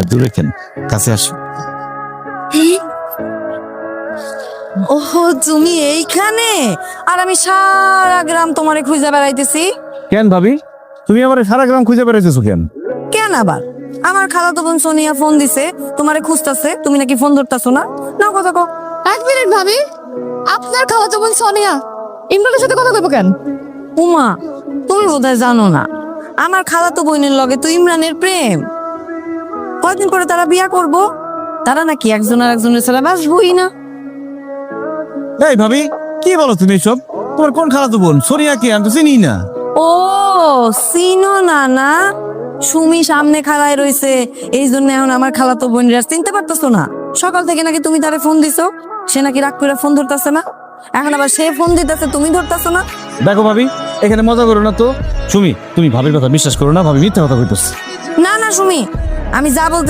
দূরে কেন, কাছে আসো। ওহো, তুমি এইখানে? আর আমি সারা গ্রাম তোমারে খুঁজে বেড়াইতেছি। কেন ভাবি, তুমি আমার সারা গ্রাম খুঁজে বেড়াইতেছো কেন? কেন আবার? আমার খালাতো বোন সোনিয়া ফোন দিছে, তোমারে খুঁজতাছে, তুমি নাকি ফোন ধরতাছো না। না কথা কও। 1 মিনিট ভাবি, আপনার খালাতো বোন সোনিয়া ইমরানের সাথে কথা কইব কেন? উমা, তুমি বোধহয় জানো না, আমার খালাতো বোনের লগে তো ইমরানের প্রেম। কয়দিন পরে তারা বিয়া করব। তারা নাকি একজন আর একজনের ছাড়া বাসবই না। এই ভাবি, কি বলো তুমি এসব? তোমার কোন খালাতো বোন? সোনিয়া কে? আমি তো চিনি না। ও, চিনো না? না, সুমি সামনে খাড়ায় রইছে, এই জন্য এখন আমার খালাতো বোনরা চিনতে পারতেছো না। সকাল থেকে নাকি তুমি তারে ফোন দিছো, সে নাকি রাগ করে ফোন ধরতেছে না। এখন আবার সে ফোন দিতেছে, তুমি ধরতেছো না। দেখো ভাবি, এখানে মজা করো না তো। সুমি, তুমি ভাবির কথা বিশ্বাস করো না, ভাবি মিথ্যা কথা কইতেছে। না না সুমি, আমি যা বলতে